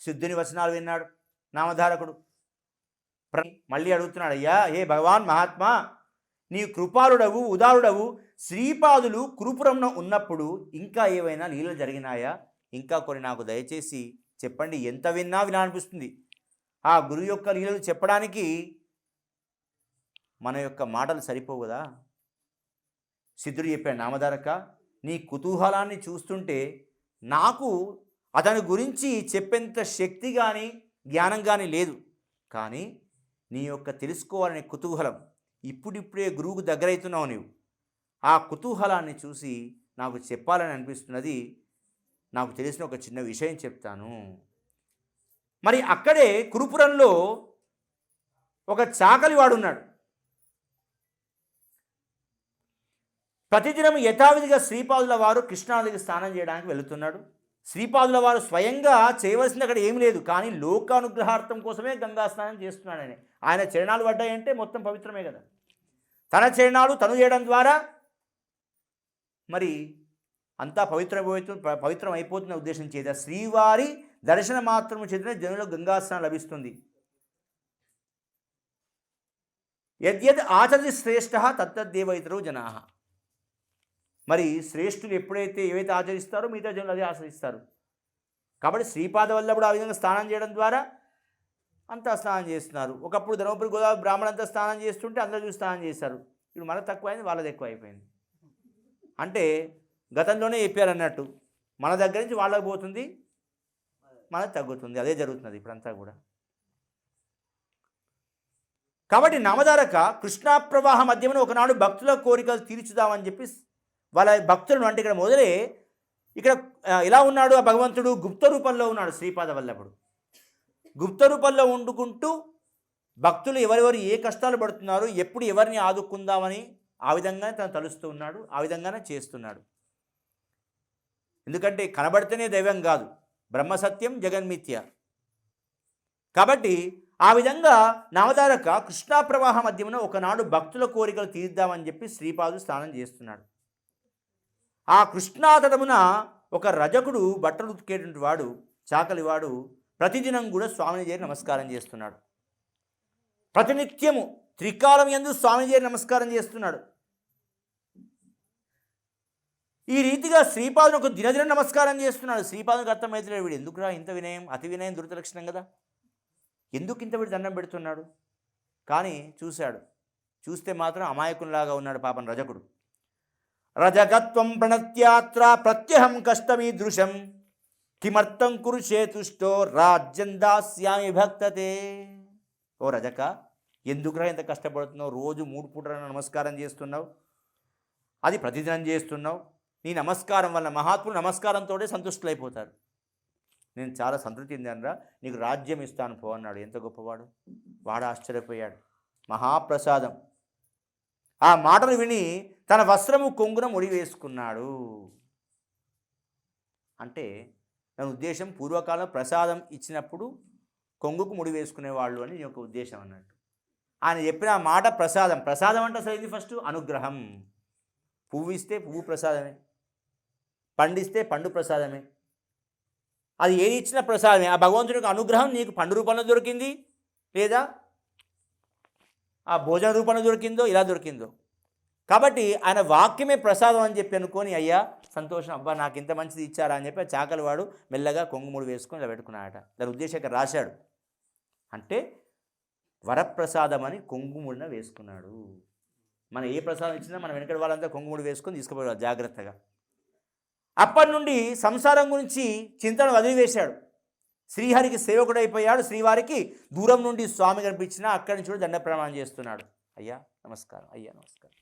సిద్ధుని వచనాలు విన్నాడు నామధారకుడు. మళ్ళీ అడుగుతున్నాడు, అయ్యా హే భగవాన్ మహాత్మా, నీ కృపాలుడవు ఉదారుడవు, శ్రీపాదులు కురుపురంలో ఉన్నప్పుడు ఇంకా ఏవైనా లీలలు జరిగినాయా? ఇంకా కొన్ని నాకు దయచేసి చెప్పండి. ఎంత విన్నా వినాలనిపిస్తుంది. ఆ గురువు యొక్క లీలలు చెప్పడానికి మన యొక్క మాటలు సరిపోవు కదా. సిద్ధుడు చెప్పాడు, నామధారక, నీ కుతూహలాన్ని చూస్తుంటే నాకు అతని గురించి చెప్పేంత శక్తి కానీ జ్ఞానం కానీ లేదు. కానీ నీ యొక్క తెలుసుకోవాలనే కుతూహలం, ఇప్పుడిప్పుడే గురువుకు దగ్గరవుతున్నావు నీవు. ఆ కుతూహలాన్ని చూసి నాకు చెప్పాలని అనిపిస్తున్నది. నాకు తెలిసిన ఒక చిన్న విషయం చెప్తాను. మరి అక్కడే కురుపురంలో ఒక చాకలివాడు ఉన్నాడు. ప్రతిదినం యథావిధిగా శ్రీపాదుల వారు కృష్ణానదికి స్నానం చేయడానికి వెళుతున్నాడు. శ్రీపాదుల వారు స్వయంగా చేయవలసింది అక్కడ ఏమి లేదు, కానీ లోకానుగ్రహార్థం కోసమే గంగా స్నానం చేస్తున్నాడని. ఆయన చరణాలు పడ్డాయంటే మొత్తం పవిత్రమే కదా. తన చరణాలు తను చేయడం ద్వారా మరి అంతా పవిత్రం అయిపోతున్న ఉద్దేశం చేత శ్రీవారి దర్శన మాత్రము చేతనే జనులకు గంగా స్నానం లభిస్తుంది. యద్యద్ ఆచరతి శ్రేష్ఠ తత్తద్దేవ ఇతరో జనా. మరి శ్రేష్ఠులు ఎప్పుడైతే ఏవైతే ఆచరిస్తారో మిగతా జనులు అదే ఆచరిస్తారు. కాబట్టి శ్రీపాద వల్లభుడు ఆ విధంగా స్నానం చేయడం ద్వారా అంతా స్నానం చేస్తున్నారు. ఒకప్పుడు ధర్మపురి గోదావరి బ్రాహ్మణ అంతా స్నానం చేస్తుంటే అందరూ చూసి స్నానం చేశారు. ఇప్పుడు మనకు తక్కువైంది, వాళ్ళది ఎక్కువ అయిపోయింది. అంటే గతంలోనే చెప్పారు అన్నట్టు, మన దగ్గర నుంచి వాళ్ళకి పోతుంది, మనకు తగ్గుతుంది. అదే జరుగుతున్నది ఇప్పుడంతా కూడా. కాబట్టి నామధారక కృష్ణా ప్రవాహ మధ్యమున ఒకనాడు భక్తుల కోరికలు తీర్చుదామని చెప్పి వాళ్ళ భక్తులను, అంటే ఇక్కడ మొదలే ఇక్కడ ఎలా ఉన్నాడు ఆ భగవంతుడు? గుప్త రూపంలో ఉన్నాడు శ్రీపాద వల్లభుడు. గుప్త రూపంలో వండుకుంటూ భక్తులు ఎవరెవరు ఏ కష్టాలు పడుతున్నారు, ఎప్పుడు ఎవరిని ఆదుకుందామని ఆ విధంగానే తను తలుస్తూ ఉన్నాడు, ఆ విధంగానే చేస్తున్నాడు. ఎందుకంటే కనబడితేనే దైవం కాదు, బ్రహ్మసత్యం జగన్మిథ్య. కాబట్టి ఆ విధంగా నామధారక కృష్ణా ప్రవాహ మధ్యమున ఒకనాడు భక్తుల కోరికలు తీర్దామని చెప్పి శ్రీపాదుడు స్నానం చేస్తున్నాడు. ఆ కృష్ణా తటమున ఒక రజకుడు బట్టలు ఉతికేటువంటి వాడు, చాకలివాడు, ప్రతిదినం కూడా స్వామిని చేరి నమస్కారం చేస్తున్నాడు. ప్రతినిత్యము త్రికాలం యందు స్వామిని చేరి నమస్కారం చేస్తున్నాడు. ఈ రీతిగా శ్రీపాదుని ఒక దినదిన నమస్కారం చేస్తున్నాడు. శ్రీపాదునికి అర్థమవుతున్నాడు, వీడు ఎందుకురా ఇంత వినయం, అతి వినయం దురదలక్షణం కదా, ఎందుకు ఇంత వీడు దండం పెడుతున్నాడు. కానీ చూస్తే మాత్రం అమాయకునిలాగా ఉన్నాడు పాపం రజకుడు. రజకత్వం ప్రణత్యాత్ర ప్రత్యహం కష్టమీదృశం కిమర్థం కురుషే తుష్టో రాజ్యం దాస్యామి భక్తతే. ఓ రజక, ఎందుకురా ఇంత కష్టపడుతున్నావు? రోజు 3 పూటల నమస్కారం చేస్తున్నావు, అది ప్రతిదినం చేస్తున్నావు. నీ నమస్కారం వల్ల మహాత్ములు నమస్కారంతో సంతుష్టులైపోతారు. నేను చాలా సంతృప్తి చెందానురా, నీకు రాజ్యం ఇస్తాను పో అన్నాడు. ఎంత గొప్పవాడు! వాడు ఆశ్చర్యపోయాడు. మహాప్రసాదం. ఆ మాటలు విని తన వస్త్రము కొంగున ముడి వేసుకున్నాడు. అంటే నా ఉద్దేశం, పూర్వకాలం ప్రసాదం ఇచ్చినప్పుడు కొంగుకు ముడి వేసుకునేవాళ్ళు అని యొక్క ఉద్దేశం అన్నట్టు. ఆయన చెప్పిన ఆ మాట ప్రసాదం. ప్రసాదం అంటే అసలు ఇది ఫస్ట్ అనుగ్రహం. పువ్వు ఇస్తే పువ్వు ప్రసాదమే, పండిస్తే పండు ప్రసాదమే. అది ఏది ఇచ్చినా ప్రసాదమే. ఆ భగవంతుని యొక్క అనుగ్రహం నీకు పండు రూపంలో దొరికింది, లేదా ఆ భోజన రూపంలో దొరికిందో, ఇలా దొరికిందో. కాబట్టి ఆయన వాక్యమే ప్రసాదం అని చెప్పి అనుకొని, అయ్యా సంతోషం, అబ్బా నాకు ఇంత మంచిది ఇచ్చారా అని చెప్పి చాకలివాడు మెల్లగా కొంగుముడు వేసుకొని ఇలా పెట్టుకున్నాడట. దాని ఉద్దేశం ఇక్కడ రాశాడు. అంటే వరప్రసాదం అని కొంగుముడిన వేసుకున్నాడు. మనం ఏ ప్రసాదం ఇచ్చినా మనం వెనకటి వాళ్ళంతా కొంగుముడి వేసుకొని తీసుకుపోయాడు జాగ్రత్తగా. అప్పటి నుండి సంసారం గురించి చింతన వదిలివేశాడు. శ్రీహరికి సేవకుడైపోయాడు. శ్రీవారికి దూరం నుండి స్వామి కనిపించినా అక్కడి నుంచి కూడా దండ ప్రమాణం చేస్తున్నాడు. అయ్యా నమస్కారం, అయ్యా నమస్కారం.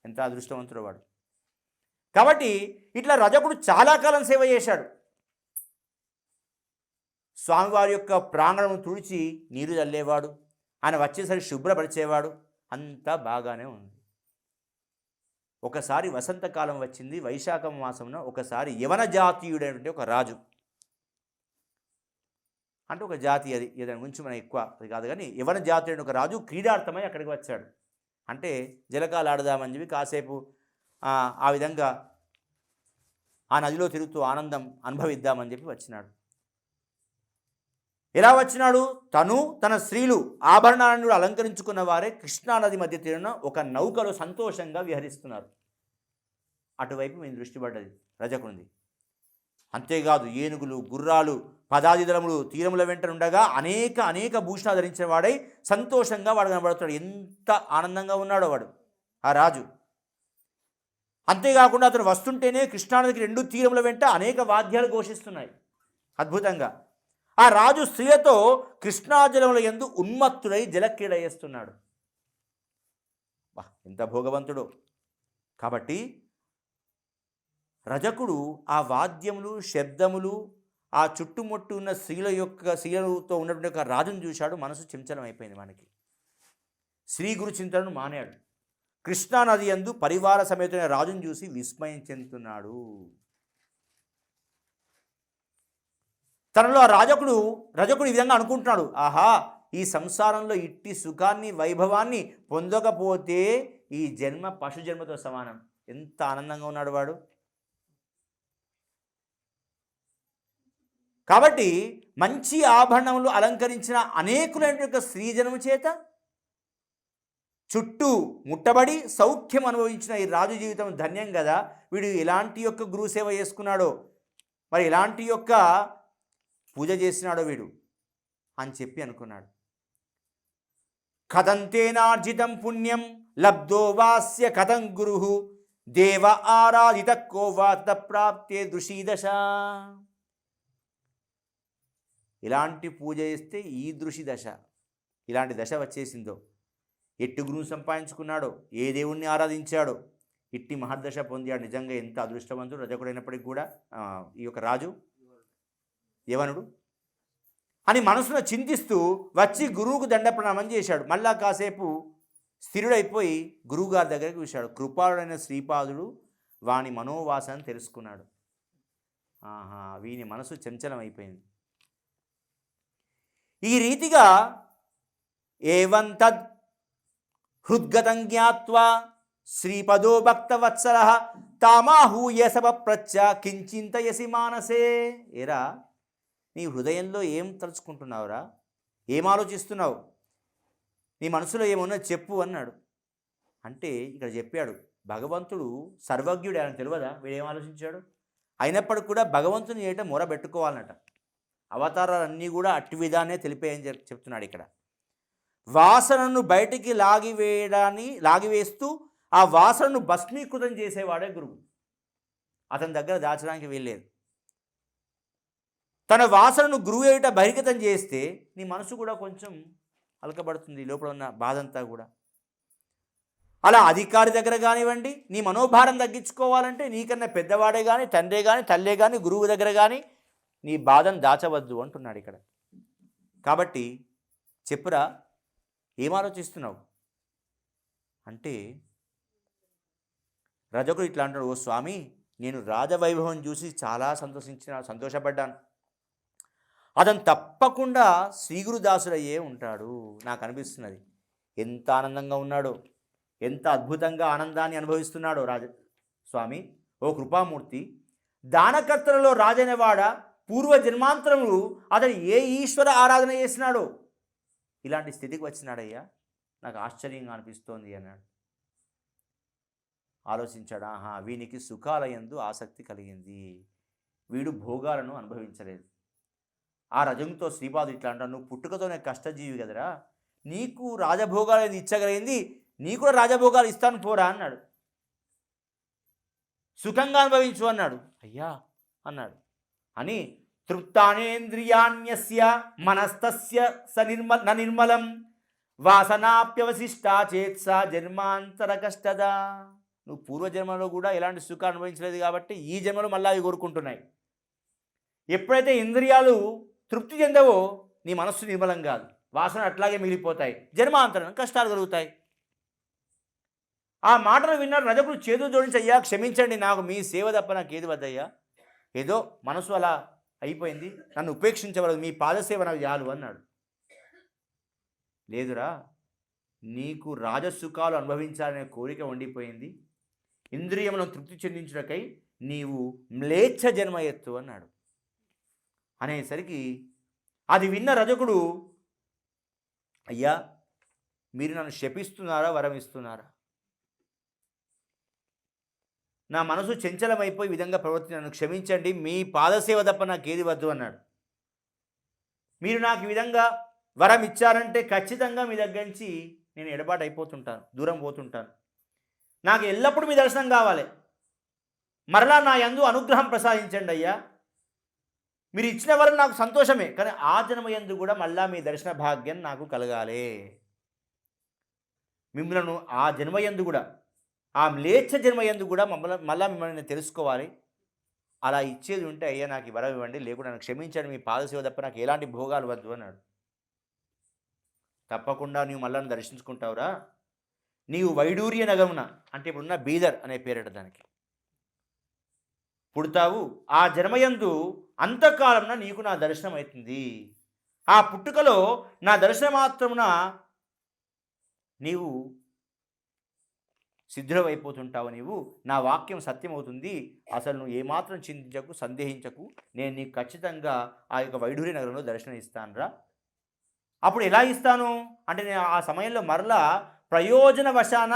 ఎంత అదృష్టవంతుడు వాడు. కాబట్టి ఇట్లా రజకుడు చాలా కాలం సేవ చేశాడు. స్వామివారి యొక్క ప్రాంగణం తుడిచి నీరు చల్లేవాడు, ఆయన వచ్చేసరికి శుభ్రపరిచేవాడు. అంతా బాగానే ఉంది. ఒకసారి వసంతకాలం వచ్చింది, వైశాఖ మాసమున. ఒకసారి యవన జాతీయుడైనటువంటి ఒక రాజు, అంటే ఒక జాతి, అది దాని గురించి మనం ఎక్కువ అది కాదు కానీ, యవన జాతీయుడైన ఒక రాజు క్రీడార్థమై అక్కడికి వచ్చాడు. అంటే జలకాలు ఆడదామని చెప్పి కాసేపు ఆ విధంగా ఆ నదిలో తిరుగుతూ ఆనందం అనుభవిద్దామని చెప్పి వచ్చినాడు. ఎలా వచ్చినాడు? తను తన స్త్రీలు ఆభరణాలను కూడా అలంకరించుకున్న వారే కృష్ణానది మధ్య తీరున ఒక నౌకలో సంతోషంగా విహరిస్తున్నారు. అటువైపు మేము దృష్టి పడ్డది రజకునిది. అంతేకాదు ఏనుగులు, గుర్రాలు, పదాదిదళములు తీరముల వెంట ఉండగా అనేక భూషణాలు ధరించిన వాడై సంతోషంగా వాడు కనబడుతున్నాడు. ఎంత ఆనందంగా ఉన్నాడో వాడు ఆ రాజు. అంతేకాకుండా అతను వస్తుంటేనే కృష్ణానదికి 2 తీరముల వెంట అనేక వాద్యాలు ఘోషిస్తున్నాయి అద్భుతంగా. ఆ రాజు స్త్రీలతో కృష్ణాజలముల యందు ఉన్మత్తుడై జలక్రీడ చేస్తున్నాడు. ఎంత భోగవంతుడో. కాబట్టి రజకుడు ఆ వాద్యములు, శబ్దములు, ఆ చుట్టుముట్టు ఉన్న స్త్రీలతో ఉన్నటువంటి ఒక రాజును చూశాడు. మనసు చంచలం అయిపోయింది మనకి. శ్రీ గురు చింతనను మానాడు. కృష్ణానది యందు పరివార సమేతమైన రాజును చూసి విస్మయం చెందుతున్నాడు. తనలో ఆ రజకుడు ఈ విధంగా అనుకుంటున్నాడు, ఆహా, ఈ సంసారంలో ఇట్టి సుఖాన్ని, వైభవాన్ని పొందకపోతే ఈ జన్మ పశు జన్మతో సమానం. ఎంత ఆనందంగా ఉన్నాడు వాడు. కాబట్టి మంచి ఆభరణములు అలంకరించిన అనేకులైన స్త్రీజనము చేత చుట్టూ ముట్టబడి సౌఖ్యం అనుభవించిన ఈ రాజు జీవితం ధన్యం కదా. వీడు ఎలాంటి యొక్క గురుసేవ చేసుకున్నాడో, మరి ఎలాంటి యొక్క పూజ చేసినాడో వీడు అని చెప్పి అనుకున్నాడు. కథంతేనార్జితం పుణ్యం లబ్ధో వాస్య కథం గురు దేవ ఆరాధిత కోవాత ప్రాప్తే దృషీదశ. ఇలాంటి పూజ చేస్తే ఈ దృషి దశ, ఇలాంటి దశ వచ్చేసిందో, ఎట్టి గురువుని సంపాదించుకున్నాడో, ఏ దేవుణ్ణి ఆరాధించాడో, ఇట్టి మహర్దశ పొందాడు. నిజంగా ఎంత అదృష్టవంతుడు రజకుడైనప్పటికీ కూడా ఈ యొక్క రాజు యవనుడు అని మనసులో చింతిస్తూ వచ్చి గురువుకు దండ ప్రణామం చేశాడు. మళ్ళా కాసేపు స్థిరుడైపోయి గురువుగారి దగ్గరికి చూశాడు. కృపాళుడైన శ్రీపాదుడు వాని మనోవాసన తెలుసుకున్నాడు. వీని మనసు చంచలం అయిపోయింది. ఈ రీతిగా ఏవంతద్ హృద్గతం జ్ఞాత్వా శ్రీపదో భక్తవత్సల తామాహూయ సపప్రచ్చ కించింతయసి మానసే. ఏరా, నీ హృదయంలో ఏం తలుచుకుంటున్నావురా, ఏం ఆలోచిస్తున్నావు, నీ మనసులో ఏమన్నా చెప్పు అన్నాడు. అంటే ఇక్కడ చెప్పాడు భగవంతుడు సర్వజ్ఞుడు అని తెలియదా, వీడేం ఆలోచించాడు. అయినప్పటికీ కూడా భగవంతుని ఏట మొర పెట్టుకోవాలన్నట. అవతారాలన్నీ కూడా అట్టి విధానే తెలిపేయని చెప్తున్నాడు ఇక్కడ. వాసనను బయటికి లాగివేస్తూ ఆ వాసనను భస్మీకృతం చేసేవాడే గురువు. అతని దగ్గర దాచడానికి వీల్లేదు. తన వాసనను గురువు ఏట బహిర్గతం చేస్తే నీ మనసు కూడా కొంచెం అలకబడుతుంది, లోపల ఉన్న బాధంతా కూడా. అలా అధికారి దగ్గర కానివ్వండి, నీ మనోభారం తగ్గించుకోవాలంటే నీకన్నా పెద్దవాడే కానీ, తండ్రే కానీ, తల్లే కానీ, గురువు దగ్గర కానీ నీ బాధను దాచవద్దు అంటున్నాడు ఇక్కడ. కాబట్టి చెప్పురా, ఏం ఆలోచిస్తున్నావు అంటే రజకుడు ఇట్లా అంటాడు, ఓ స్వామి, నేను రాజవైభవం చూసి చాలా సంతోషపడ్డాను. అతను తప్పకుండా శ్రీగురుదాసుడయ్యే ఉంటాడు నాకు అనిపిస్తున్నది. ఎంత ఆనందంగా ఉన్నాడో, ఎంత అద్భుతంగా ఆనందాన్ని అనుభవిస్తున్నాడో స్వామి. ఓ కృపామూర్తి, దానకర్తలలో రాజనేవాడ పూర్వ జన్మాంతరములు అతను ఏ ఈశ్వర ఆరాధన చేసినాడో ఇలాంటి స్థితికి వచ్చినాడయ్యా, నాకు ఆశ్చర్యంగా అనిపిస్తోంది అన్నాడు. ఆలోచించాడు, వీనికి సుఖాలయందు ఆసక్తి కలిగింది, వీడు భోగాలను అనుభవించలేదు. ఆ రజంతో శ్రీపాదు ఇట్లా అంటాడు, నువ్వు పుట్టుకతోనే కష్టజీవి కదరా, నీకు రాజభోగాలు ఇచ్చగలిగింది, నీకు కూడా రాజభోగాలు ఇస్తాను పోరా అన్నాడు. సుఖంగా అనుభవించు అన్నాడు. అయ్యా అన్నాడు. అని తృప్తానేంద్రియాణ్యస్య మనస్తస్య నిర్మలం వాసనాప్యవశిష్టా చేత్స జన్మాంతర కష్టదా. నువ్వు పూర్వజన్మలో కూడా ఎలాంటి సుఖం అనుభవించలేదు కాబట్టి ఈ జన్మలో మళ్ళీ అవి కోరుకుంటున్నాయి. ఎప్పుడైతే ఇంద్రియాలు తృప్తి చెందవో నీ మనస్సు నిర్మలం కాదు, వాసన అట్లాగే మిగిలిపోతాయి, జన్మాంతరం కష్టాలు కలుగుతాయి. ఆ మాటలు విన్నారు రజకుడు చేతులు జోడించి, అయ్యా క్షమించండి, నాకు మీ సేవ తప్ప నాకు ఏది వద్దయ్యా, ఏదో మనసు అలా అయిపోయింది, నన్ను ఉపేక్షించవలదు, మీ పాదసేవ నాకు చాలు అన్నాడు. లేదురా, నీకు రాజసుఖాలు అనుభవించాలనే కోరిక ఉండిపోయింది, ఇంద్రియములను తృప్తి చెందించుటకై నీవు మ్లేచ్ఛ జన్మ ఎత్తు అన్నాడు. అనేసరికి అది విన్న రజకుడు, అయ్యా మీరు నన్ను శపిస్తున్నారా, వరం ఇస్తున్నారా? నా మనసు చంచలమైపోయి విధంగా నన్ను క్షమించండి, మీ పాదసేవ తప్ప నాకేది వద్దు అన్నాడు. మీరు నాకు ఈ విధంగా వరం ఇచ్చారంటే ఖచ్చితంగా మీ దగ్గర నుంచి నేను ఎడబాటు అయిపోతుంటాను, దూరం పోతుంటాను. నాకు ఎల్లప్పుడూ మీ దర్శనం కావాలి. మరలా నా యందు అనుగ్రహం ప్రసాదించండి అయ్యా. మీరు ఇచ్చిన వరం నాకు సంతోషమే, కానీ ఆ జన్మ యందు కూడా మళ్ళా మీ దర్శన భాగ్యం నాకు కలగాలి. మిమ్మల్ని ఆ జన్మయందు కూడా, ఆ మ్లేచ్ఛ జన్మయందు కూడా మళ్ళా మిమ్మల్ని నేను తెలుసుకోవాలి. అలా ఇచ్చేది ఉంటే అయ్యా నాకు ఈ వరం ఇవ్వండి, లేకుండా నన్ను క్షమించండి, మీ పాదసేవ తప్ప నాకు ఎలాంటి భోగాలు వద్దు అన్నాడు. తప్పకుండా నీవు మళ్ళా దర్శించుకుంటావురా, నీవు వైడూర్య నగమున, అంటే ఇప్పుడున్న బీదర్ అనే పేరట దానికి, పుడతావు. ఆ జన్మయందు అంతకాలంన నీకు నా దర్శనం అవుతుంది. ఆ పుట్టుకలో నా దర్శనం మాత్రమున నీవు సిద్ధుడవైపోతుంటావు. నీవు నా వాక్యం సత్యమవుతుంది. అసలు నువ్వు ఏమాత్రం చింతించకు, సందేహించకు. నేను నీకు ఖచ్చితంగా ఆ యొక్క వైడూర్య నగరంలో దర్శనం ఇస్తానురా. అప్పుడు ఎలా ఇస్తాను అంటే, నేను ఆ సమయంలో మరలా ప్రయోజనవశాన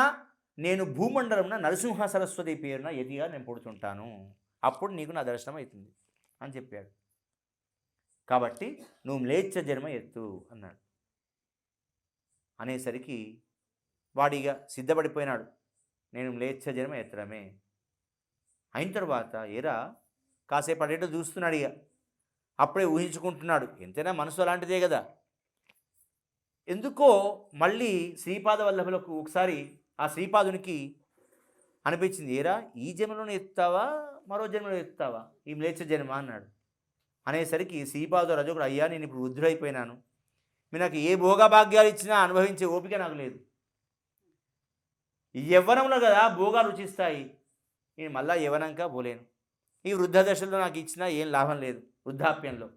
నేను భూమండలంలో నరసింహ సరస్వతి పేరున యతిగా నేను పుడుతుంటాను. అప్పుడు నీకు నా దర్శనం అవుతుంది అని చెప్పాడు. కాబట్టి నువ్వు మ్లేచ్ఛ జన్మ ఎత్తు అన్నాడు. అనేసరికి వాడిగా సిద్ధపడిపోయినాడు, నేను మ్లేచ్ఛ జన్మ ఎత్తడమే. అయిన తర్వాత ఏరా కాసేపు అడేటో చూస్తున్నాడు. ఇక అప్పుడే ఊహించుకుంటున్నాడు, ఎంతైనా మనసు అలాంటిదే కదా. ఎందుకో మళ్ళీ శ్రీపాద వల్లభులకు ఒకసారి ఆ శ్రీపాదునికి అనిపించింది, ఏరా ఈ జన్మలోనే ఎత్తుతావా, మరో జన్మలో ఎత్తుతావా ఈ మ్లేచ్ఛ జన్మ అన్నాడు. అనేసరికి శ్రీపాద రజకుడు, అయ్యా నేను ఇప్పుడు వృద్ధుడైపోయినాను, మీరు నాకు ఏ భోగభాగ్యాలు ఇచ్చినా అనుభవించే ఓపిక నాకు లేదు. యవ్వనంలో కదా భోగాలు రుచిస్తాయి, నేను మళ్ళా యవ్వనంగా పోలేను. ఈ వృద్ధ దశలో నాకు ఇచ్చినా ఏం లాభం లేదు వృద్ధాప్యంలో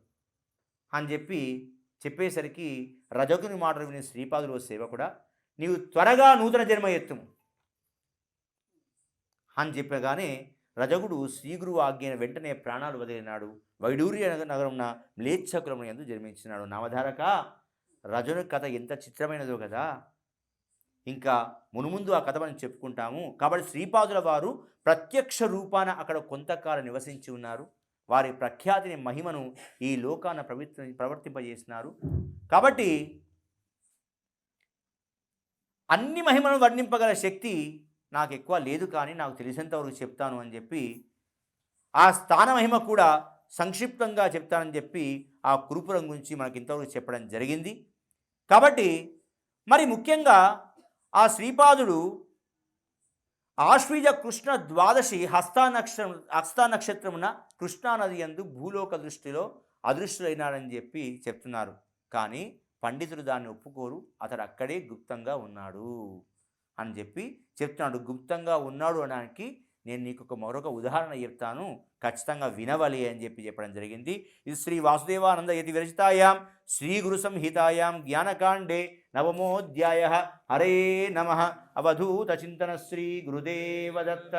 అని చెప్పేసరికి రజకుని మాటలు విని శ్రీపాదులు సేవకుడా, నీవు త్వరగా నూతన జన్మ ఎత్తుము అని చెప్పగానే రజకుడు శ్రీగురువు ఆజ్ఞను వెంటనే ప్రాణాలు వదిలినాడు. వైడూర్య నగరంన మ్లేచ్ఛకులము యందు జన్మించినాడు. నామధారక, రజుని కథ ఎంత చిత్రమైనదో కదా. ఇంకా మునుముందు ఆ కథ మనం చెప్పుకుంటాము. కాబట్టి శ్రీపాదుల వారు ప్రత్యక్ష రూపాన అక్కడ కొంతకాలం నివసించి ఉన్నారు. వారి ప్రఖ్యాతిని, మహిమను ఈ లోకాన ప్రవర్తింపజేసినారు. కాబట్టి అన్ని మహిమను వర్ణింపగల శక్తి నాకు ఎక్కువ లేదు, కానీ నాకు తెలిసినంతవరకు చెప్తాను అని చెప్పి, ఆ స్థాన మహిమ కూడా సంక్షిప్తంగా చెప్తానని చెప్పి ఆ కురుపురం గురించి మనకి ఇంతవరకు చెప్పడం జరిగింది. కాబట్టి మరి ముఖ్యంగా ఆ శ్రీపాదుడు ఆశ్వీజ కృష్ణ ద్వాదశి హస్తా నక్షత్రమున కృష్ణానది యందు భూలోక దృష్టిలో అదృష్టులైనాడని చెప్పి చెప్తున్నారు. కానీ పండితులు దాన్ని ఒప్పుకోరు. అతడు అక్కడే గుప్తంగా ఉన్నాడు అని చెప్పి చెప్తున్నాడు. గుప్తంగా ఉన్నాడు అనడానికి నేను నీకు మరొక ఉదాహరణ చెప్తాను, ఖచ్చితంగా వినవలి అని చెప్పడం జరిగింది. ఇది శ్రీ వాసుదేవానంద యతి విరచితాయాం శ్రీ గురు సంహితాయాం జ్ఞానకాండే నవమోధ్యాయ. హరే నమః. అవధూత చింతన శ్రీ గురుదేవ దత్త.